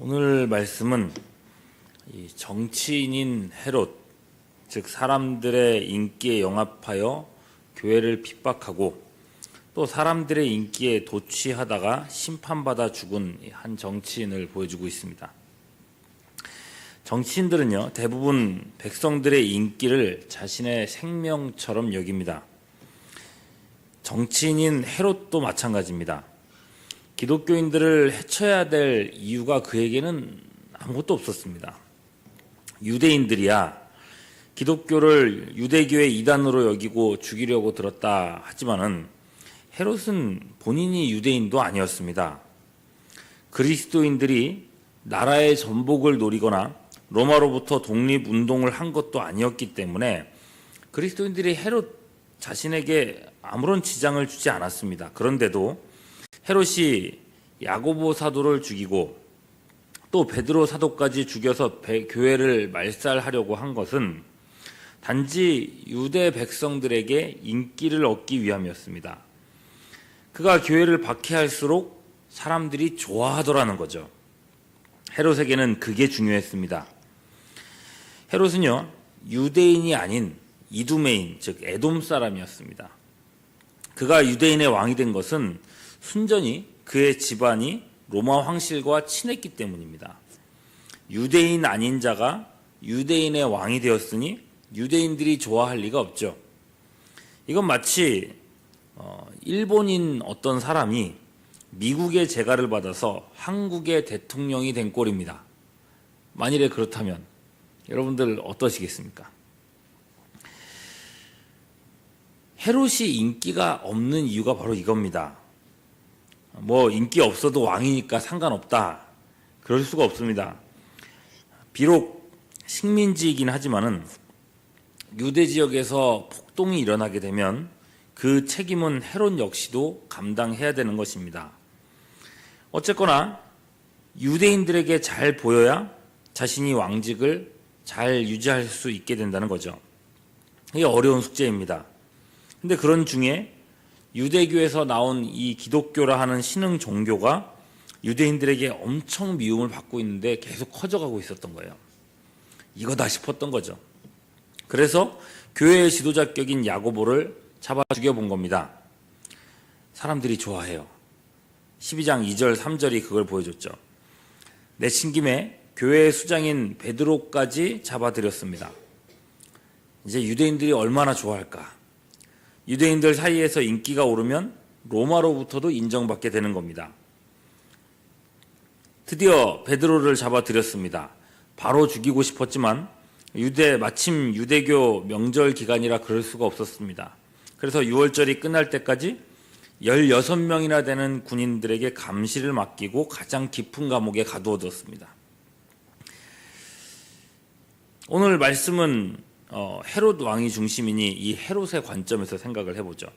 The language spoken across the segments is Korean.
오늘 말씀은 이 정치인인 헤롯, 즉 사람들의 인기에 영합하여 교회를 핍박하고 또 사람들의 인기에 도취하다가 심판받아 죽은 한 정치인을 보여주고 있습니다. 정치인들은요, 대부분 백성들의 인기를 자신의 생명처럼 여깁니다. 정치인인 헤롯도 마찬가지입니다. 기독교인들을 해쳐야 될 이유가 그에게는 아무것도 없었습니다. 유대인들이야 기독교를 유대교의 이단으로 여기고 죽이려고 들었다 하지만은 헤롯은 본인이 유대인도 아니었습니다. 그리스도인들이 나라의 전복을 노리거나 로마로부터 독립운동을 한 것도 아니었기 때문에 그리스도인들이 헤롯 자신에게 아무런 지장을 주지 않았습니다. 그런데도 헤롯이 야고보 사도를 죽이고 또 베드로 사도까지 죽여서 교회를 말살하려고 한 것은 단지 유대 백성들에게 인기를 얻기 위함이었습니다. 그가 교회를 박해할수록 사람들이 좋아하더라는 거죠. 헤롯에게는 그게 중요했습니다. 헤롯은요, 유대인이 아닌 이두메인, 즉 에돔 사람이었습니다. 그가 유대인의 왕이 된 것은 순전히 그의 집안이 로마 황실과 친했기 때문입니다. 유대인 아닌 자가 유대인의 왕이 되었으니 유대인들이 좋아할 리가 없죠. 이건 마치 일본인 어떤 사람이 미국의 재가를 받아서 한국의 대통령이 된 꼴입니다. 만일에 그렇다면 여러분들 어떠시겠습니까? 헤롯이 인기가 없는 이유가 바로 이겁니다. 인기 없어도 왕이니까 상관없다, 그럴 수가 없습니다. 비록 식민지이긴 하지만은 유대 지역에서 폭동이 일어나게 되면 그 책임은 헤롯 역시도 감당해야 되는 것입니다. 어쨌거나 유대인들에게 잘 보여야 자신이 왕직을 잘 유지할 수 있게 된다는 거죠. 이게 어려운 숙제입니다. 근데 그런 중에 유대교에서 나온 이 기독교라 하는 신흥 종교가 유대인들에게 엄청 미움을 받고 있는데 계속 커져가고 있었던 거예요. 이거다 싶었던 거죠. 그래서 교회의 지도자격인 야고보를 잡아 죽여본 겁니다. 사람들이 좋아해요. 12장 2절 3절이 그걸 보여줬죠. 내친 김에 교회의 수장인 베드로까지 잡아들였습니다. 이제 유대인들이 얼마나 좋아할까? 유대인들 사이에서 인기가 오르면 로마로부터도 인정받게 되는 겁니다. 드디어 베드로를 잡아들였습니다. 바로 죽이고 싶었지만 마침 유대교 명절 기간이라 그럴 수가 없었습니다. 그래서 6월절이 끝날 때까지 16명이나 되는 군인들에게 감시를 맡기고 가장 깊은 감옥에 가두어뒀습니다. 오늘 말씀은 헤롯 왕이 중심이니 이 헤롯의 관점에서 생각을 해보죠.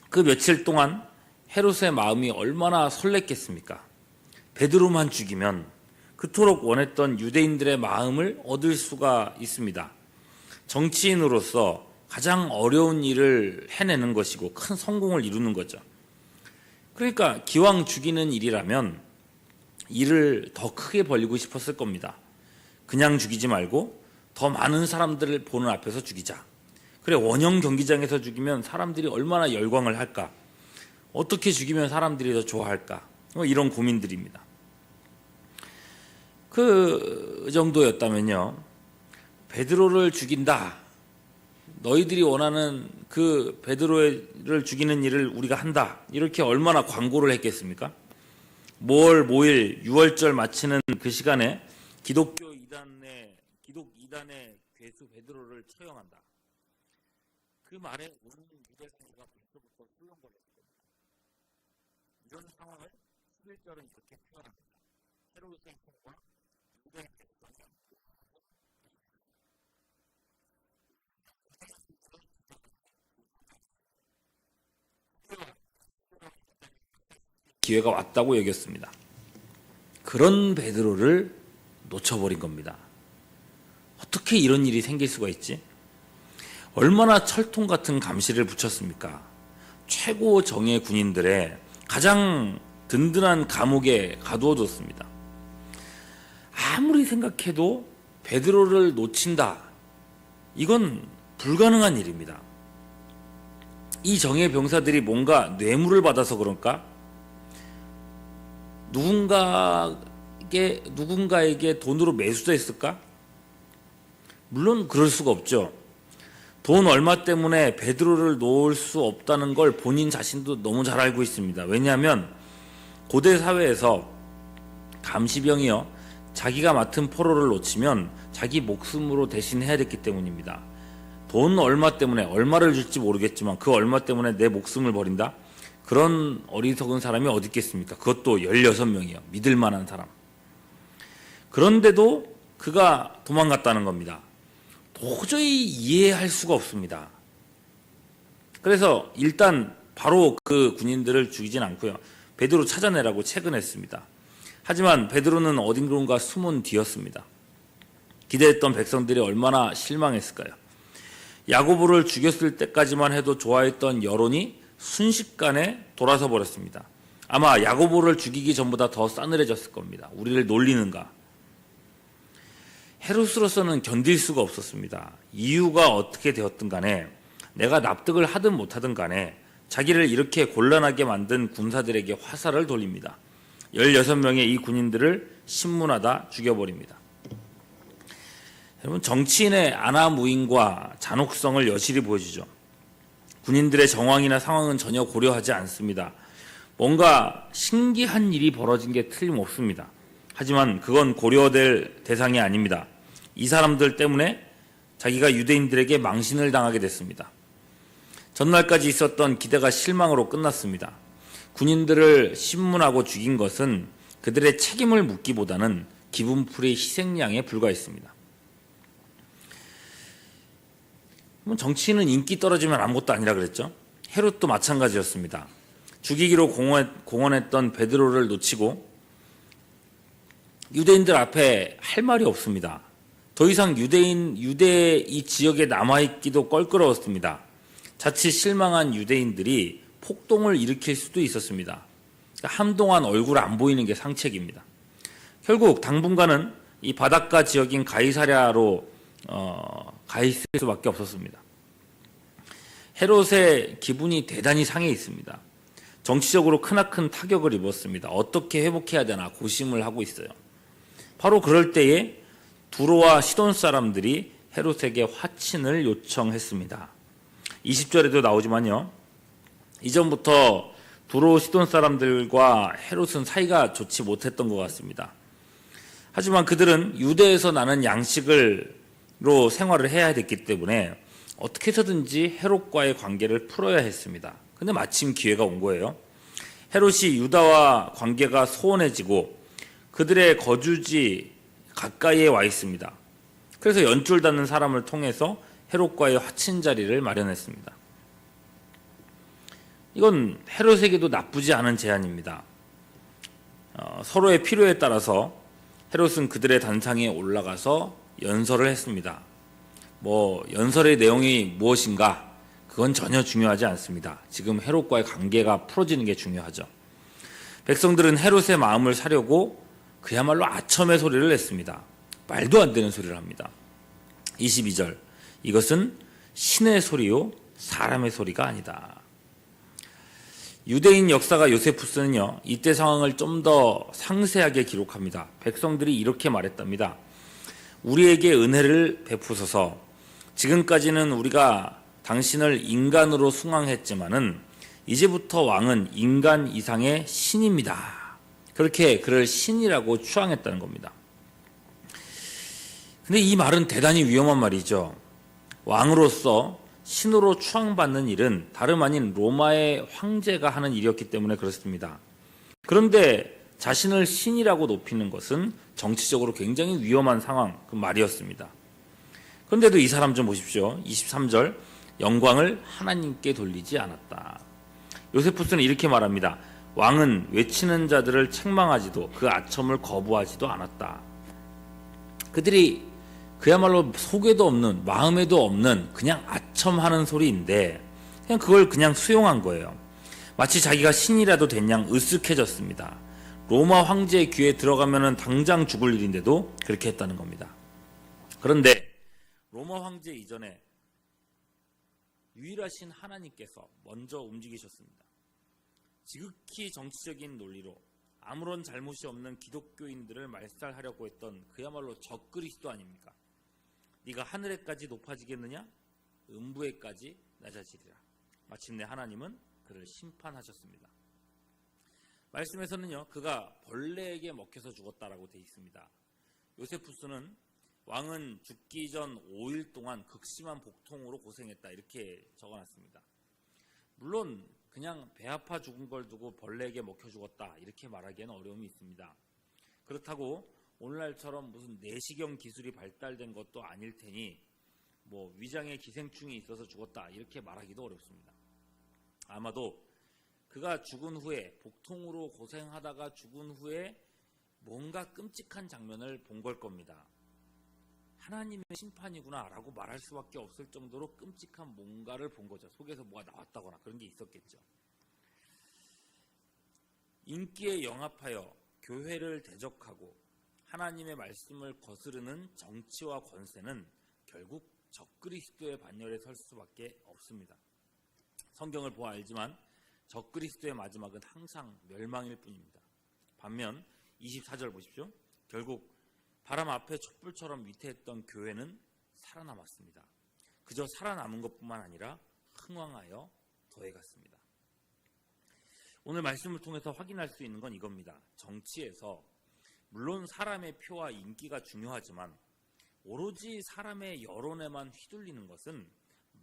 그 며칠 동안 헤롯의 마음이 얼마나 설렜겠습니까? 베드로만 죽이면 그토록 원했던 유대인들의 마음을 얻을 수가 있습니다. 정치인으로서 가장 어려운 일을 해내는 것이고 큰 성공을 이루는 거죠. 그러니까 기왕 죽이는 일이라면 일을 더 크게 벌리고 싶었을 겁니다. 그냥 죽이지 말고 더 많은 사람들을 보는 앞에서 죽이자. 그래, 원형 경기장에서 죽이면 사람들이 얼마나 열광을 할까? 어떻게 죽이면 사람들이 더 좋아할까? 이런 고민들입니다. 그 정도였다면요, 베드로를 죽인다, 너희들이 원하는 그 베드로를 죽이는 일을 우리가 한다, 이렇게 얼마나 광고를 했겠습니까? 모일 6월절 마치는 그 시간에 기독 이단의 괴수 베드로를 처형한다. 그 말에 온 유대 성도가 벌써부터 술렁거렸습니다. 이런 상황을 11절은 이렇게 표현합니다. 헤롯의 성과 유대의 백성이 기회가 왔다고 여겼습니다. 그런 베드로를 놓쳐버린 겁니다. 어떻게 이런 일이 생길 수가 있지? 얼마나 철통 같은 감시를 붙였습니까? 최고 정예 군인들의 가장 든든한 감옥에 가두어뒀습니다. 아무리 생각해도 베드로를 놓친다. 이건 불가능한 일입니다. 이 정예 병사들이 뭔가 뇌물을 받아서 그럴까? 누군가에게 돈으로 매수됐을까? 물론 그럴 수가 없죠. 돈 얼마 때문에 베드로를 놓을 수 없다는 걸 본인 자신도 너무 잘 알고 있습니다. 왜냐하면 고대 사회에서 감시병이요, 자기가 맡은 포로를 놓치면 자기 목숨으로 대신해야 됐기 때문입니다. 돈 얼마 때문에, 얼마를 줄지 모르겠지만 그 얼마 때문에 내 목숨을 버린다? 그런 어리석은 사람이 어디 있겠습니까? 그것도 16명이요. 믿을 만한 사람. 그런데도 그가 도망갔다는 겁니다. 도저히 이해할 수가 없습니다. 그래서 일단 바로 그 군인들을 죽이진 않고요. 베드로 찾아내라고 채근했습니다. 하지만 베드로는 어딘가 숨은 뒤였습니다. 기대했던 백성들이 얼마나 실망했을까요? 야고보를 죽였을 때까지만 해도 좋아했던 여론이 순식간에 돌아서 버렸습니다. 아마 야고보를 죽이기 전보다 더 싸늘해졌을 겁니다. 우리를 놀리는가? 헤롯으로서는 견딜 수가 없었습니다. 이유가 어떻게 되었든 간에, 내가 납득을 하든 못하든 간에 자기를 이렇게 곤란하게 만든 군사들에게 화살을 돌립니다. 16명의 이 군인들을 신문하다 죽여버립니다. 여러분, 정치인의 안하무인과 잔혹성을 여실히 보여주죠. 군인들의 정황이나 상황은 전혀 고려하지 않습니다. 뭔가 신기한 일이 벌어진 게 틀림없습니다. 하지만 그건 고려될 대상이 아닙니다. 이 사람들 때문에 자기가 유대인들에게 망신을 당하게 됐습니다. 전날까지 있었던 기대가 실망으로 끝났습니다. 군인들을 신문하고 죽인 것은 그들의 책임을 묻기보다는 기분풀이 희생양에 불과했습니다. 정치인은 인기 떨어지면 아무것도 아니라 그랬죠. 헤롯도 마찬가지였습니다. 죽이기로 공언했던 베드로를 놓치고 유대인들 앞에 할 말이 없습니다. 더 이상 유대 이 지역에 남아있기도 껄끄러웠습니다. 자칫 실망한 유대인들이 폭동을 일으킬 수도 있었습니다. 한동안 얼굴 안 보이는 게 상책입니다. 결국 당분간은 이 바닷가 지역인 가이사랴로 가 있을 수밖에 없었습니다. 헤롯의 기분이 대단히 상해 있습니다. 정치적으로 크나큰 타격을 입었습니다. 어떻게 회복해야 되나 고심을 하고 있어요. 바로 그럴 때에 두로와 시돈 사람들이 헤롯에게 화친을 요청했습니다. 20절에도 나오지만요. 이전부터 두로 시돈 사람들과 헤롯은 사이가 좋지 못했던 것 같습니다. 하지만 그들은 유대에서 나는 양식으로 생활을 해야 됐기 때문에 어떻게 해서든지 헤롯과의 관계를 풀어야 했습니다. 근데 마침 기회가 온 거예요. 헤롯이 유다와 관계가 소원해지고 그들의 거주지 가까이에 와 있습니다. 그래서 연줄 닿는 사람을 통해서 헤롯과의 화친 자리를 마련했습니다. 이건 헤롯에게도 나쁘지 않은 제안입니다. 서로의 필요에 따라서 헤롯은 그들의 단상에 올라가서 연설을 했습니다. 연설의 내용이 무엇인가? 그건 전혀 중요하지 않습니다. 지금 헤롯과의 관계가 풀어지는 게 중요하죠. 백성들은 헤롯의 마음을 사려고 그야말로 아첨의 소리를 냈습니다. 말도 안 되는 소리를 합니다. 22절, 이것은 신의 소리요 사람의 소리가 아니다. 유대인 역사가 요세푸스는요, 이때 상황을 좀 더 상세하게 기록합니다. 백성들이 이렇게 말했답니다. 우리에게 은혜를 베푸소서. 지금까지는 우리가 당신을 인간으로 숭앙했지만은 이제부터 왕은 인간 이상의 신입니다. 그렇게 그를 신이라고 추앙했다는 겁니다. 근데 이 말은 대단히 위험한 말이죠. 왕으로서 신으로 추앙받는 일은 다름 아닌 로마의 황제가 하는 일이었기 때문에 그렇습니다. 그런데 자신을 신이라고 높이는 것은 정치적으로 굉장히 위험한 상황, 그 말이었습니다. 그런데도 이 사람 좀 보십시오. 23절, 영광을 하나님께 돌리지 않았다. 요세푸스는 이렇게 말합니다. 왕은 외치는 자들을 책망하지도 그 아첨을 거부하지도 않았다. 그들이 그야말로 속에도 없는, 마음에도 없는 그냥 아첨하는 소리인데 그냥 그걸 그냥 수용한 거예요. 마치 자기가 신이라도 된 양 으쓱해졌습니다. 로마 황제의 귀에 들어가면은 당장 죽을 일인데도 그렇게 했다는 겁니다. 그런데 로마 황제 이전에 유일하신 하나님께서 먼저 움직이셨습니다. 지극히 정치적인 논리로 아무런 잘못이 없는 기독교인들을 말살하려고 했던 그야말로 적그리스도 아닙니까? 네가 하늘에까지 높아지겠느냐? 음부에까지 낮아지리라. 마침내 하나님은 그를 심판하셨습니다. 말씀에서는요, 그가 벌레에게 먹혀서 죽었다라고 되어 있습니다. 요세푸스는 왕은 죽기 전 5일 동안 극심한 복통으로 고생했다 이렇게 적어놨습니다. 물론 그냥 배 아파 죽은 걸 두고 벌레에게 먹혀 죽었다 이렇게 말하기에는 어려움이 있습니다. 그렇다고 오늘날처럼 무슨 내시경 기술이 발달된 것도 아닐 테니 뭐 위장에 기생충이 있어서 죽었다 이렇게 말하기도 어렵습니다. 아마도 그가 죽은 후에 복통으로 고생하다가 죽은 후에 뭔가 끔찍한 장면을 본 걸 겁니다. 하나님의 심판이구나 라고 말할 수밖에 없을 정도로 끔찍한 뭔가를 본 거죠. 속에서 뭐가 나왔다거나 그런 게 있었겠죠. 인기에 영합하여 교회를 대적하고 하나님의 말씀을 거스르는 정치와 권세는 결국 적그리스도의 반열에 설 수밖에 없습니다. 성경을 보아 알지만 적그리스도의 마지막은 항상 멸망일 뿐입니다. 반면 24절 보십시오. 결국 바람 앞에 촛불처럼 위태했던 교회는 살아남았습니다. 그저 살아남은 것뿐만 아니라 흥왕하여 더해갔습니다. 오늘 말씀을 통해서 확인할 수 있는 건 이겁니다. 정치에서 물론 사람의 표와 인기가 중요하지만 오로지 사람의 여론에만 휘둘리는 것은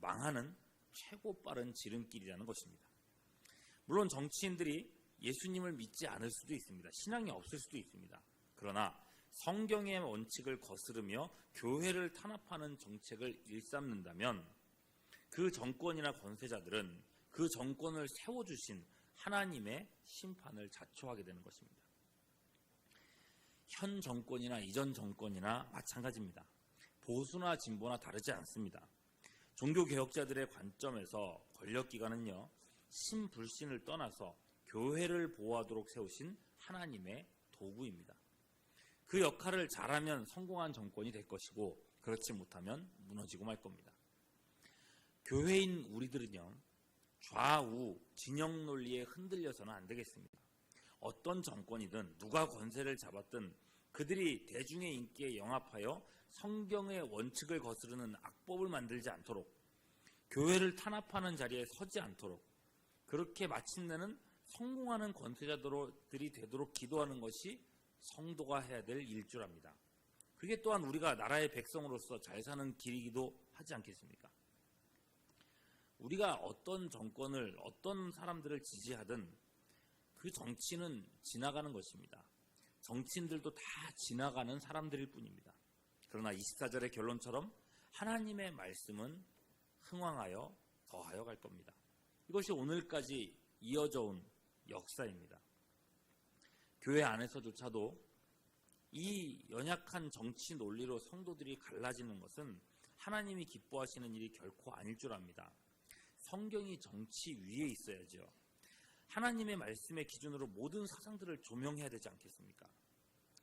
망하는 최고 빠른 지름길이라는 것입니다. 물론 정치인들이 예수님을 믿지 않을 수도 있습니다. 신앙이 없을 수도 있습니다. 그러나 성경의 원칙을 거스르며 교회를 탄압하는 정책을 일삼는다면 그 정권이나 권세자들은 그 정권을 세워주신 하나님의 심판을 자초하게 되는 것입니다. 현 정권이나 이전 정권이나 마찬가지입니다. 보수나 진보나 다르지 않습니다. 종교개혁자들의 관점에서 권력기관은요, 신불신을 떠나서 교회를 보호하도록 세우신 하나님의 도구입니다. 그 역할을 잘하면 성공한 정권이 될 것이고 그렇지 못하면 무너지고 말 겁니다. 교회인 우리들은요, 좌우 진영 논리에 흔들려서는 안 되겠습니다. 어떤 정권이든 누가 권세를 잡았든 그들이 대중의 인기에 영합하여 성경의 원칙을 거스르는 악법을 만들지 않도록, 교회를 탄압하는 자리에 서지 않도록, 그렇게 마침내는 성공하는 권세자들이 되도록 기도하는 것이 성도가 해야 될 일주랍니다. 그게 또한 우리가 나라의 백성으로서 잘 사는 길이기도 하지 않겠습니까? 우리가 어떤 정권을, 어떤 사람들을 지지하든 그 정치는 지나가는 것입니다. 정치인들도 다 지나가는 사람들일 뿐입니다. 그러나 24절의 결론처럼 하나님의 말씀은 흥왕하여 더하여 갈 겁니다. 이것이 오늘까지 이어져 온 역사입니다. 교회 안에서조차도 이 연약한 정치 논리로 성도들이 갈라지는 것은 하나님이 기뻐하시는 일이 결코 아닐 줄 압니다. 성경이 정치 위에 있어야죠. 하나님의 말씀의 기준으로 모든 사상들을 조명해야 되지 않겠습니까?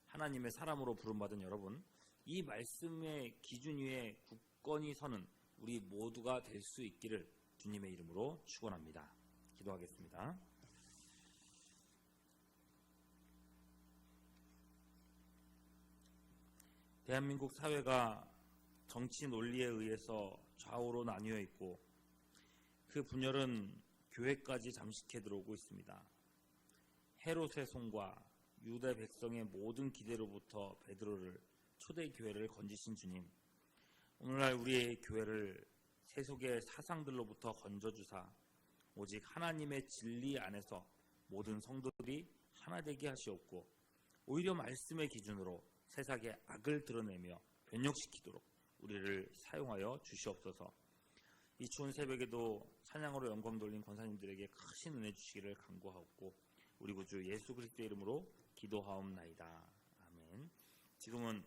하나님의 사람으로 부름받은 여러분, 이 말씀의 기준 위에 굳건히 서는 우리 모두가 될 수 있기를 주님의 이름으로 축원합니다. 기도하겠습니다. 대한민국 사회가 정치 논리에 의해서 좌우로 나뉘어 있고 그 분열은 교회까지 잠식해 들어오고 있습니다. 헤롯의 손과 유대 백성의 모든 기대로부터 베드로를, 초대교회를 건지신 주님, 오늘날 우리의 교회를 세속의 사상들로부터 건져주사 오직 하나님의 진리 안에서 모든 성도들이 하나 되게 하시옵고 오히려 말씀의 기준으로 세상의 악을 드러내며 변혁시키도록 우리를 사용하여 주시옵소서. 이 추운 새벽에도 찬양으로 영광 돌린 권사님들에게 크신 은혜 주시기를 간구하옵고 우리 구주 예수 그리스도의 이름으로 기도하옵나이다. 아멘. 지금은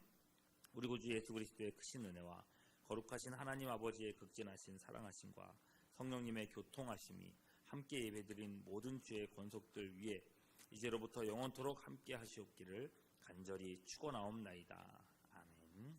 우리 구주 예수 그리스도의 크신 은혜와 거룩하신 하나님 아버지의 극진하신 사랑하심과 성령님의 교통하심이 함께 예배드린 모든 주의 권속들 위에 이제로부터 영원토록 함께 하시옵기를 간절히 축원하옵나이다. 아멘.